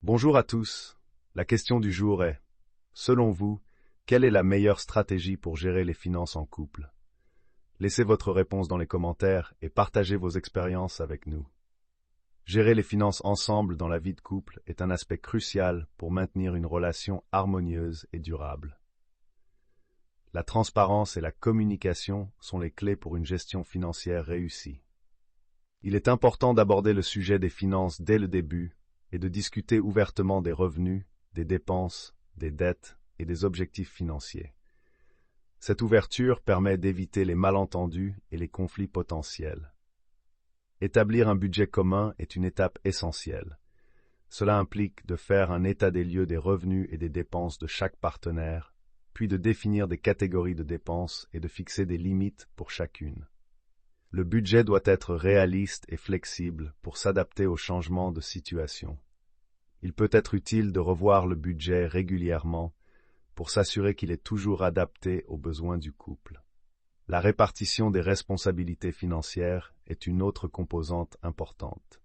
Bonjour à tous. La question du jour est, selon vous, quelle est la meilleure stratégie pour gérer les finances en couple? Laissez votre réponse dans les commentaires et partagez vos expériences avec nous. Gérer les finances ensemble dans la vie de couple est un aspect crucial pour maintenir une relation harmonieuse et durable. La transparence et la communication sont les clés pour une gestion financière réussie. Il est important d'aborder le sujet des finances dès le début et de discuter ouvertement des revenus, des dépenses, des dettes et des objectifs financiers. Cette ouverture permet d'éviter les malentendus et les conflits potentiels. Établir un budget commun est une étape essentielle. Cela implique de faire un état des lieux des revenus et des dépenses de chaque partenaire, puis de définir des catégories de dépenses et de fixer des limites pour chacune. Le budget doit être réaliste et flexible pour s'adapter aux changements de situation. Il peut être utile de revoir le budget régulièrement pour s'assurer qu'il est toujours adapté aux besoins du couple. La répartition des responsabilités financières est une autre composante importante.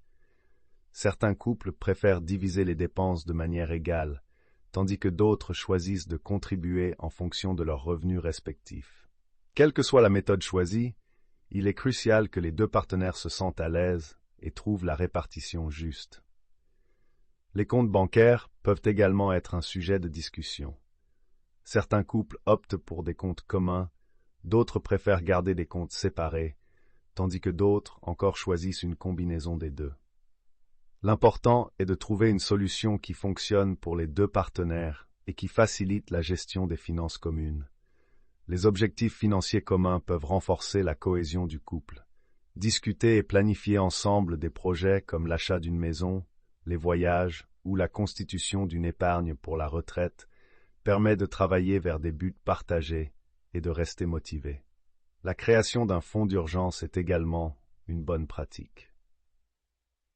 Certains couples préfèrent diviser les dépenses de manière égale, tandis que d'autres choisissent de contribuer en fonction de leurs revenus respectifs. Quelle que soit la méthode choisie, il est crucial que les deux partenaires se sentent à l'aise et trouvent la répartition juste. Les comptes bancaires peuvent également être un sujet de discussion. Certains couples optent pour des comptes communs, d'autres préfèrent garder des comptes séparés, tandis que d'autres encore choisissent une combinaison des deux. L'important est de trouver une solution qui fonctionne pour les deux partenaires et qui facilite la gestion des finances communes. Les objectifs financiers communs peuvent renforcer la cohésion du couple. Discuter et planifier ensemble des projets comme l'achat d'une maison, les voyages ou la constitution d'une épargne pour la retraite permet de travailler vers des buts partagés et de rester motivé. La création d'un fonds d'urgence est également une bonne pratique.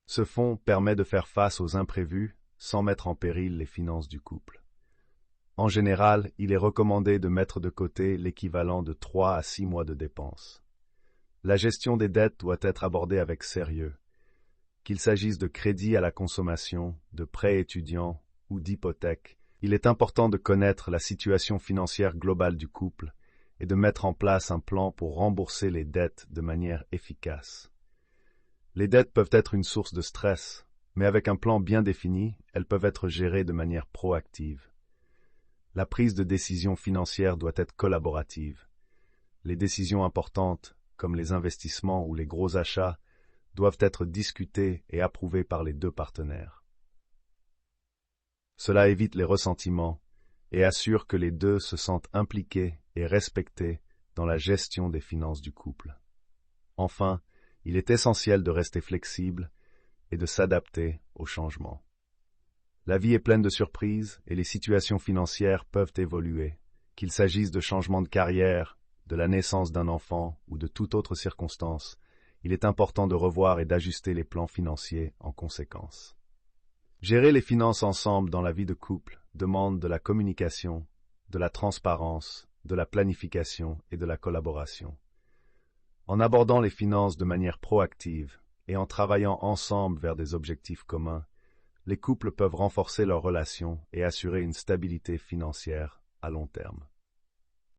Ce fonds permet de faire face aux imprévus sans mettre en péril les finances du couple. En général, il est recommandé de mettre de côté l'équivalent de 3 à 6 mois de dépenses. La gestion des dettes doit être abordée avec sérieux. Qu'il s'agisse de crédits à la consommation, de prêts étudiants ou d'hypothèques, il est important de connaître la situation financière globale du couple et de mettre en place un plan pour rembourser les dettes de manière efficace. Les dettes peuvent être une source de stress, mais avec un plan bien défini, elles peuvent être gérées de manière proactive. La prise de décision financière doit être collaborative. Les décisions importantes, comme les investissements ou les gros achats, doivent être discutées et approuvées par les deux partenaires. Cela évite les ressentiments et assure que les deux se sentent impliqués et respectés dans la gestion des finances du couple. Enfin, il est essentiel de rester flexible et de s'adapter aux changements. La vie est pleine de surprises et les situations financières peuvent évoluer, qu'il s'agisse de changements de carrière, de la naissance d'un enfant ou de toute autre circonstance. Il est important de revoir et d'ajuster les plans financiers en conséquence. Gérer les finances ensemble dans la vie de couple demande de la communication, de la transparence, de la planification et de la collaboration. En abordant les finances de manière proactive et en travaillant ensemble vers des objectifs communs, les couples peuvent renforcer leurs relations et assurer une stabilité financière à long terme.